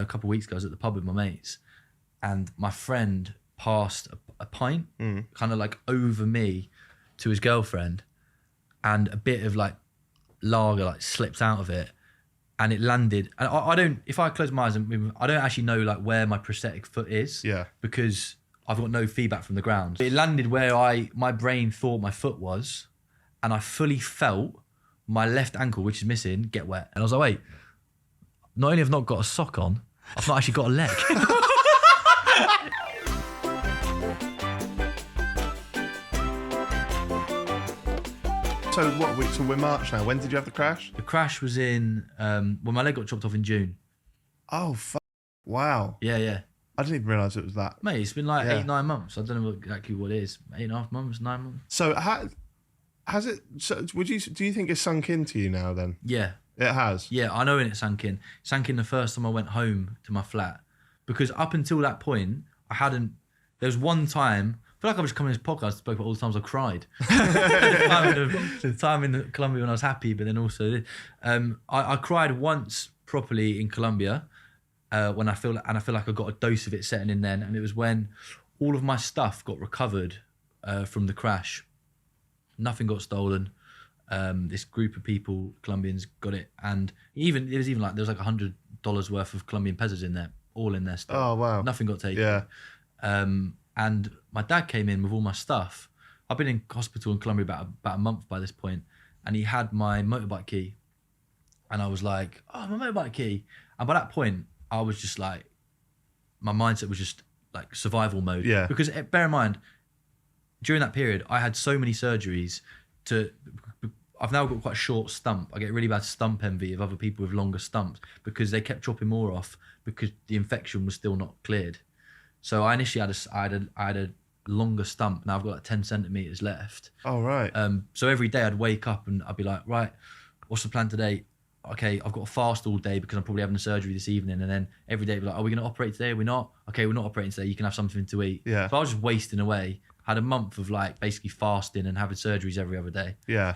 couple of weeks ago, I was at the pub with my mates, and my friend passed a pint kind of like over me to his girlfriend, and a bit of like lager like slipped out of it, and it landed. And I don't, if I close my eyes and move, I don't actually know like where my prosthetic foot is. Yeah. Because I've got no feedback from the ground. It landed where my brain thought my foot was, and I fully felt my left ankle, which is missing, get wet. And I was like, wait, not only have I not got a sock on, I've not actually got a leg. So we're March now. When did you have the crash? The crash was in, well, my leg got chopped off in June. Oh, wow. Yeah. I didn't even realise it was that. Mate, it's been like 8-9 months. I don't know exactly what it is. 8.5 months, 9 months. So has it? So do you think it's sunk into you now? Then Yeah, it has. Yeah, I know when it sank in. It sank in the first time I went home to my flat, because up until that point I hadn't. There was one time. I feel like I was coming to this podcast and spoke about all the times I cried. the time in Colombia when I was happy, but then also I cried once properly in Colombia. When I feel like I got a dose of it setting in then, and it was when all of my stuff got recovered from the crash. Nothing got stolen. This group of people, Colombians, got it, and there was like $100 worth of Colombian pesos in there, all in their stuff. Oh wow! Nothing got taken. Yeah. And my dad came in with all my stuff. I've been in hospital in Colombia about a month by this point, and he had my motorbike key, and I was like, "Oh, my motorbike key!" And by that point, I was just like, my mindset was just like survival mode. Yeah. Because bear in mind, during that period, I had so many surgeries I've now got quite a short stump. I get really bad stump envy of other people with longer stumps because they kept chopping more off because the infection was still not cleared. So I initially had a longer stump. Now I've got like 10 centimeters left. Oh, right. So every day I'd wake up and I'd be like, right, what's the plan today? Okay, I've got to fast all day because I'm probably having a surgery this evening. And then every day I'd be like, are we going to operate today? Are we not? Okay, we're not operating today. You can have something to eat. Yeah. So I was just wasting away. Had a month of like basically fasting and having surgeries every other day. Yeah.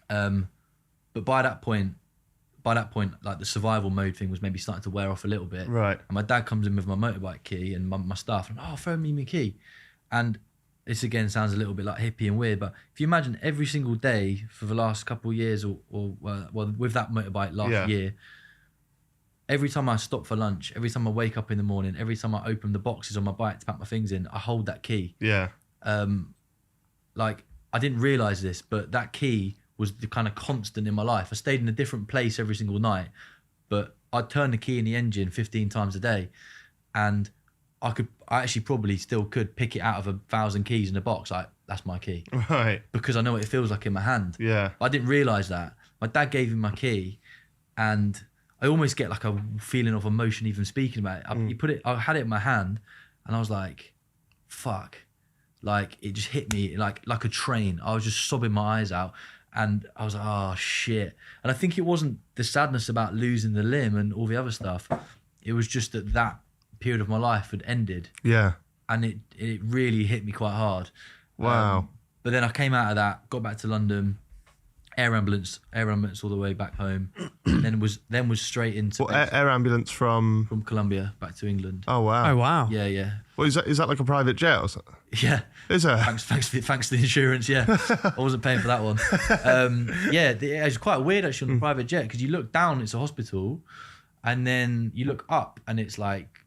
But by that point, like the survival mode thing was maybe starting to wear off a little bit. Right. And my dad comes in with my motorbike key and my stuff. And throw me my key. And this again sounds a little bit like hippie and weird, but if you imagine every single day for the last couple of years or with that motorbike last year, every time I stop for lunch, every time I wake up in the morning, every time I open the boxes on my bike to pack my things in, I hold that key. Yeah. Like I didn't realize this, but that key was the kind of constant in my life. I stayed in a different place every single night, but I'd turn the key in the engine 15 times a day, and I actually probably still could pick it out of 1,000 keys in a box. Like, that's my key. Right. Because I know what it feels like in my hand. Yeah. I didn't realise that. My dad gave me my key, and I almost get like a feeling of emotion even speaking about it. I had it in my hand, and I was like, fuck. Like, it just hit me like a train. I was just sobbing my eyes out. And I was like, oh, shit. And I think it wasn't the sadness about losing the limb and all the other stuff. It was just that period of my life had ended. Yeah. And it really hit me quite hard. Wow. But then I came out of that, got back to London, air ambulance all the way back home, and then was straight into air ambulance from Colombia back to England. Oh wow. Oh wow. Yeah. Well, is that like a private jet or something? Yeah. Is it? Thanks to the insurance. Yeah, I wasn't paying for that one. It was quite weird actually on the private jet because you look down, it's a hospital, and then you look up and it's like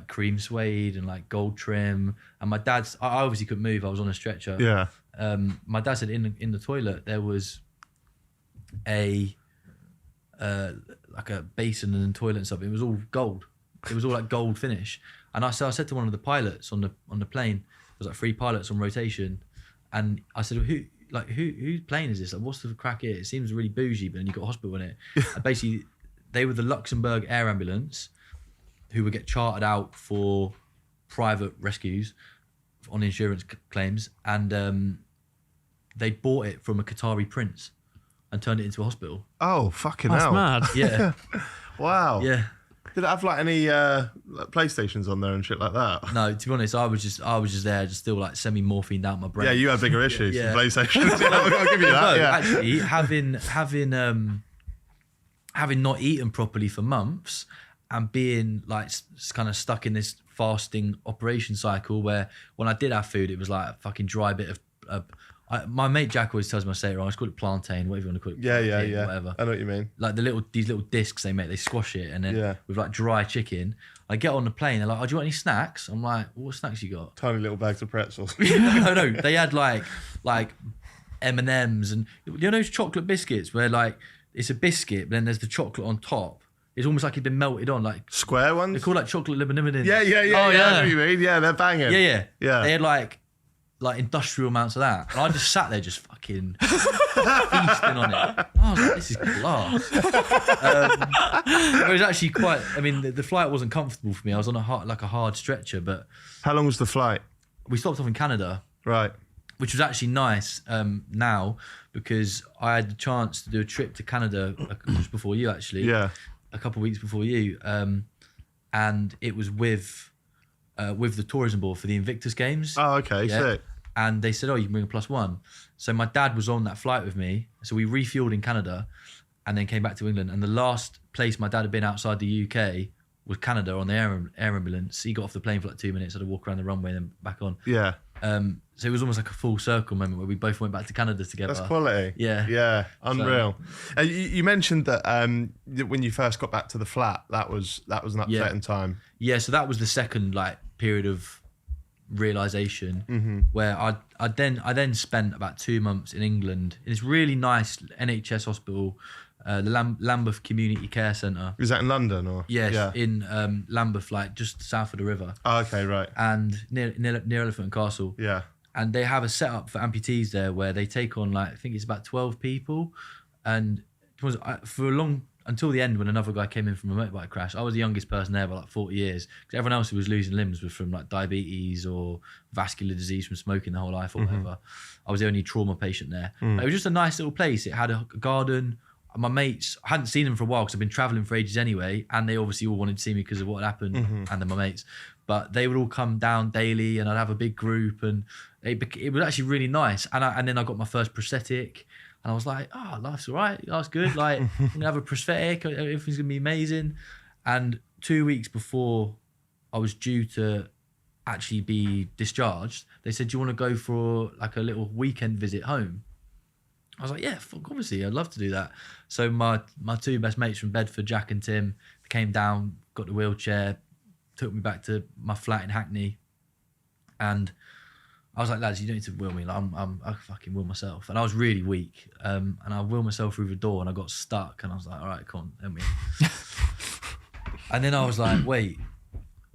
cream suede and like gold trim. And my dad's, I obviously couldn't move. I was on a stretcher. Yeah. My dad said in the toilet there was like a basin and toilet and stuff. It was all gold. It was all like gold finish. And I said to one of the pilots on the plane, there was like 3 pilots on rotation, and I said, whose plane is this? Like, what's the crack here? It seems really bougie, but then you got a hospital in it. And basically, they were the Luxembourg air ambulance who would get chartered out for private rescues on insurance claims, and they bought it from a Qatari prince and turned it into a hospital. Oh, fucking That's hell. mad. Yeah. Wow. Yeah. Did it have like any PlayStations on there and shit like that? No, to be honest, I was just there, just still like semi-morphined out my brain. Yeah, you had bigger issues Yeah. than PlayStations. I'll give you that. No, Yeah. actually, having not eaten properly for months and being like kind of stuck in this fasting operation cycle where when I did have food, it was like a fucking dry bit of. My mate Jack always tells me I say it wrong. I call it plantain, whatever you want to call it. Yeah. Whatever. I know what you mean. Like these little discs they make, they squash it, and then with like dry chicken. I get on the plane, they're like, "Oh, do you want any snacks?" I'm like, "What snacks you got?" Tiny little bags of pretzels. No. They had like M&Ms and you know those chocolate biscuits where like it's a biscuit, but then there's the chocolate on top. It's almost like it'd been melted on, like square ones. They're called like chocolate limonids. Yeah. Oh, I know what you mean. Yeah, they're banging. Yeah. They had like industrial amounts of that, and I just sat there just fucking feasting on it. I was like, this is class. It was actually quite. I mean, the flight wasn't comfortable for me. I was on a hard stretcher, but how long was the flight? We stopped off in Canada, right? Which was actually nice now because I had the chance to do a trip to Canada just before you actually. Yeah. A couple of weeks before you, and it was with the tourism board for the Invictus Games. Oh, okay, sick. And they said, "Oh, you can bring a +1." So my dad was on that flight with me. So we refueled in Canada, and then came back to England. And the last place my dad had been outside the UK was Canada on the air ambulance. He got off the plane for like 2 minutes, had to walk around the runway, and then back on. Yeah. So it was almost like a full circle moment where we both went back to Canada together. That's quality. Yeah. Unreal. So, you mentioned that when you first got back to the flat, that was an upsetting time. Yeah, so that was the second period of realization where I then spent about 2 months in England in this really nice NHS hospital, the Lambeth Community Care Centre. Is that in London or? Yes, in Lambeth, like just south of the river. Oh, okay, right. And near Elephant and Castle. Yeah. And they have a setup for amputees there where they take on I think it's about 12 people, and until the end when another guy came in from a motorbike crash, I was the youngest person there by like 40 years because everyone else who was losing limbs was from like diabetes or vascular disease from smoking their whole life or whatever. I was the only trauma patient there. It was just a nice little place. It had a garden. My mates, I hadn't seen them for a while because I've been traveling for ages anyway, and they obviously all wanted to see me because of what had happened, and then my mates. But they would all come down daily, and I'd have a big group, and it was actually really nice. And then I got my first prosthetic, and I was like, "Oh, life's all right. Life's good. Like, I'm gonna have a prosthetic. Everything's gonna be amazing." And 2 weeks before I was due to actually be discharged, they said, "Do you want to go for like a little weekend visit home?" I was like, "Yeah, fuck, obviously, I'd love to do that." So my two best mates from Bedford, Jack and Tim, came down, got the wheelchair, took me back to my flat in Hackney, and I was like, "Lads, you don't need to wheel me. Like, I fucking wheel myself." And I was really weak, and I wheeled myself through the door, and I got stuck, and I was like, "All right, come on, help me." And then I was like, "Wait,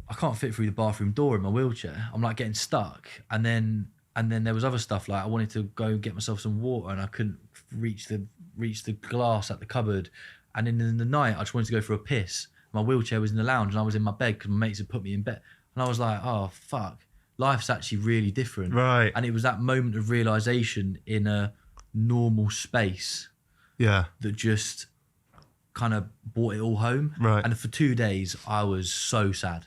I can't fit through the bathroom door in my wheelchair. I'm like getting stuck." And then there was other stuff like I wanted to go get myself some water, and I couldn't reach the glass at the cupboard. And then in the night, I just wanted to go for a piss. My wheelchair was in the lounge, and I was in my bed because my mates had put me in bed. And I was like, "Oh fuck, life's actually really different." Right. And it was that moment of realization in a normal space. Yeah. That just kind of brought it all home. Right. And for 2 days, I was so sad,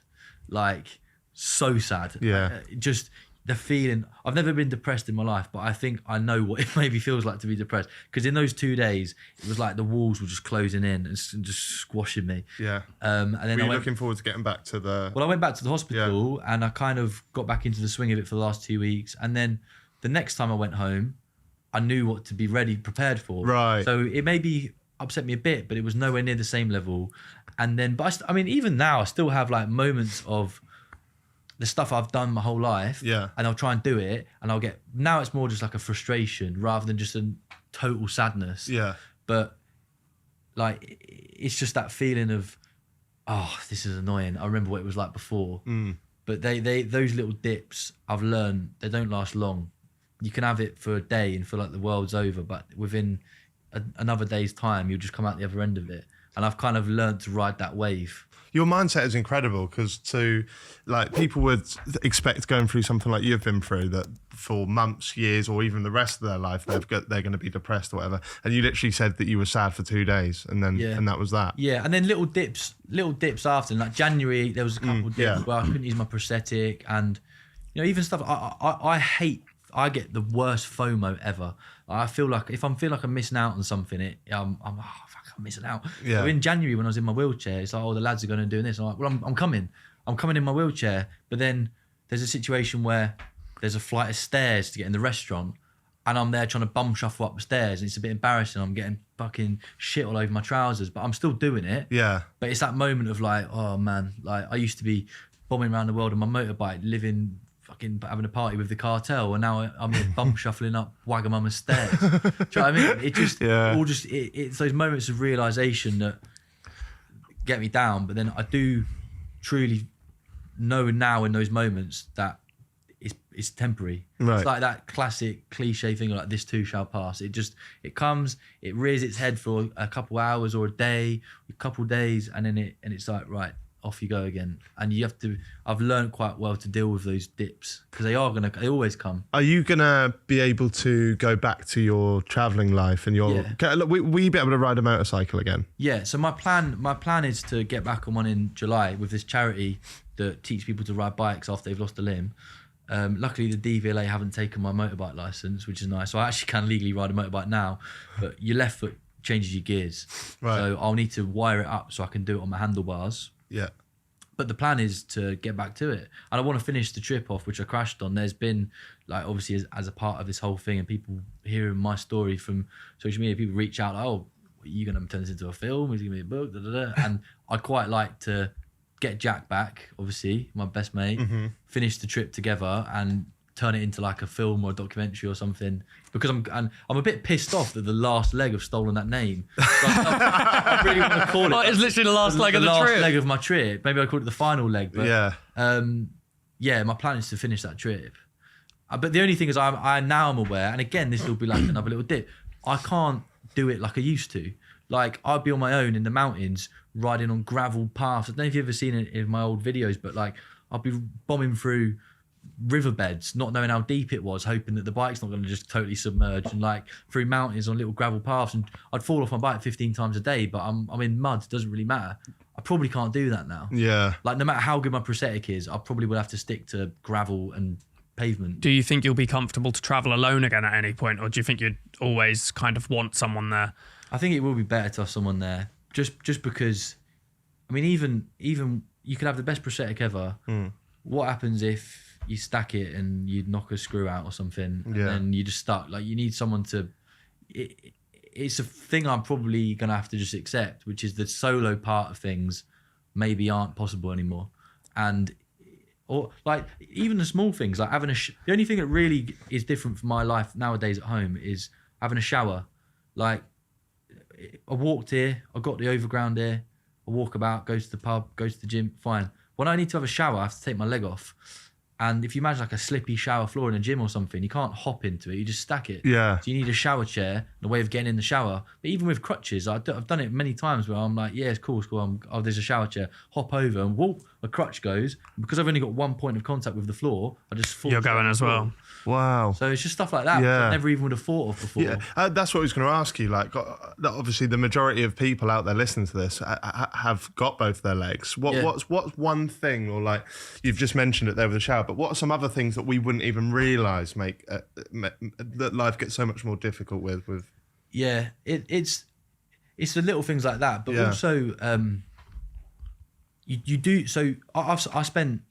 like so sad. Yeah. Just the feeling. I've never been depressed in my life, but I think I know what it maybe feels like to be depressed. Because in those 2 days, it was like the walls were just closing in and just squashing me. Yeah. And then were you looking forward to getting back to the? Well, I went back to the hospital and I kind of got back into the swing of it for the last 2 weeks. And then the next time I went home, I knew what to be prepared for. Right. So it maybe upset me a bit, but it was nowhere near the same level. And then, but I mean, even now, I still have like moments of the stuff I've done my whole life. Yeah. And I'll try and do it, and now it's more just like a frustration rather than just a total sadness. Yeah. But like, it's just that feeling of, oh, this is annoying. I remember what it was like before. But those little dips, I've learned, they don't last long. You can have it for a day and feel like the world's over, but within another day's time, you'll just come out the other end of it. And I've kind of learned to ride that wave. Your mindset is incredible because people would expect going through something like you've been through that for months, years, or even the rest of their life, they're going to be depressed or whatever. And you literally said that you were sad for 2 days, and then and that was that. Yeah, and then little dips after. Like January, there was a couple of dips where I couldn't use my prosthetic, and even stuff I hate. I get the worst FOMO ever. I feel like if I'm missing out on something, I'm missing out. Yeah. So in January when I was in my wheelchair, it's like, oh, the lads are going to do this. I'm like, well, I'm coming in my wheelchair. But then there's a situation where there's a flight of stairs to get in the restaurant, and I'm there trying to bum shuffle up the stairs, and it's a bit embarrassing. I'm getting fucking shit all over my trousers, but I'm still doing it. Yeah. But it's that moment of like, oh man, like I used to be bombing around the world on my motorbike, living, fucking having a party with the cartel, and now I'm bum shuffling up Wagamama's stairs. Do you know what I mean? It just, it's those moments of realization that get me down. But then I do truly know now in those moments that it's temporary. Right. It's like that classic cliche thing, like this too shall pass. It comes, it rears its head for a couple hours or a day, a couple days, and then it's like, right, off you go again. And I've learned quite well to deal with those dips, because they always come. Are you gonna be able to go back to your traveling life and will you be able to ride a motorcycle again? Yeah, so my plan is to get back on one in July with this charity that teach people to ride bikes after they've lost a limb. Luckily the DVLA haven't taken my motorbike license, which is nice, so I actually can legally ride a motorbike now, but your left foot changes your gears. Right. So I'll need to wire it up so I can do it on my handlebars. Yeah. But the plan is to get back to it, and I want to finish the trip off, which I crashed on. There's been, like, obviously as a part of this whole thing, and people hearing my story from social media, people reach out like, oh, are you going to turn this into a film? Is it going to be a book? Da, da, da. And I'd quite like to get Jack back, obviously, my best mate, finish the trip together and turn it into like a film or a documentary or something, because I'm a bit pissed off that the last leg have stolen that name. So I really want to call it. It's literally the last leg of the trip. The last leg of my trip. Maybe I call it the final leg. But yeah. My plan is to finish that trip. But the only thing is, I'm aware, and again, this will be like another little dip. I can't do it like I used to. Like, I'd be on my own in the mountains, riding on gravel paths. I don't know if you've ever seen it in my old videos, but like, I'd be bombing through riverbeds, not knowing how deep it was, hoping that the bike's not going to just totally submerge, and like through mountains on little gravel paths, and I'd fall off my bike 15 times a day, but I'm in mud, it doesn't really matter. I probably can't do that now. Yeah. Like, no matter how good my prosthetic is, I probably would have to stick to gravel and pavement. Do you think you'll be comfortable to travel alone again at any point, or do you think you'd always kind of want someone there? I think it will be better to have someone there, just because, I mean, even you could have the best prosthetic ever. What happens if you stack it and you knock a screw out or something, and then you just stuck? Like, you need someone to. It's a thing I'm probably gonna have to just accept, which is the solo part of things maybe aren't possible anymore, or like even the small things like having the only thing that really is different from my life nowadays at home is having a shower. Like, I walked here, I got the overground here, I walk about, go to the pub, go to the gym, fine. When I need to have a shower, I have to take my leg off. And if you imagine like a slippy shower floor in a gym or something, you can't hop into it, you just stack it. Yeah. So you need a shower chair and a way of getting in the shower. But even with crutches, I've done it many times where I'm like, yeah, it's cool. There's a shower chair, hop over and whoop, a crutch goes. And because I've only got one point of contact with the floor, I just fall. You're going as well. Wow. So it's just stuff like that, which I never even would have thought of before. Yeah, that's what I was going to ask you. Like, obviously, the majority of people out there listening to this have got both their legs. What's one thing, or like you've just mentioned it there with the shower, but what are some other things that we wouldn't even realise make that life gets so much more difficult with? Yeah, it's the little things like that, but also you do. So I spent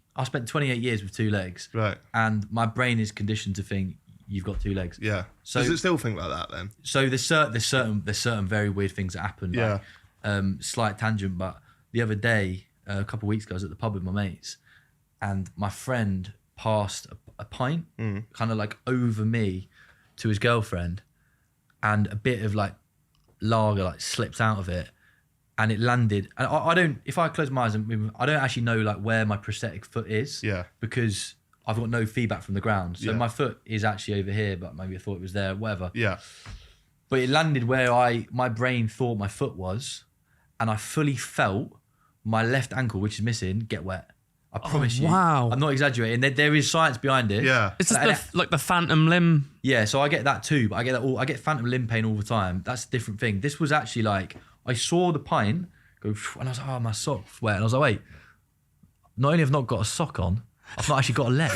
28 years with two legs, right? And my brain is conditioned to think you've got two legs. Yeah. So does it still think like that then? So there's certain very weird things that happen. Yeah. Like, slight tangent, but the other day, a couple of weeks ago, I was at the pub with my mates, and my friend passed a pint, kind of like over me, to his girlfriend, and a bit of like lager like slipped out of it. And it landed, and I don't, if I close my eyes, I don't actually know like where my prosthetic foot is. Yeah. Because I've got no feedback from the ground. So my foot is actually over here, but maybe I thought it was there, whatever. Yeah. But it landed where my brain thought my foot was, and I fully felt my left ankle, which is missing, get wet. I promise you. Wow. I'm not exaggerating. There is science behind it. Yeah. It's just like the phantom limb. Yeah, so I get that too, but I get phantom limb pain all the time. That's a different thing. This was actually like, I saw the pint go, and I was like, oh, my sock's wet. And I was like, wait, not only have I not got a sock on, I've not actually got a leg.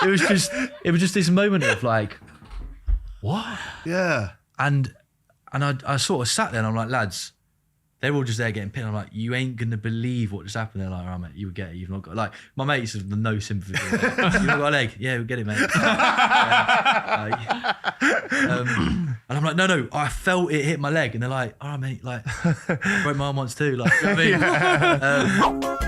It was just this moment of like, what? Yeah. And I sort of sat there and I'm like, lads, they're all just there getting pinned. I'm like, you ain't gonna believe what just happened. They're like, all right, mate, you will get it. You've not got, like, my mates have no sympathy. You've not got a leg. Yeah, we'll get it, mate. And I'm like, no, I felt it hit my leg. And they're like, all right, mate, like, broke my arm once too. Like, you know what I mean?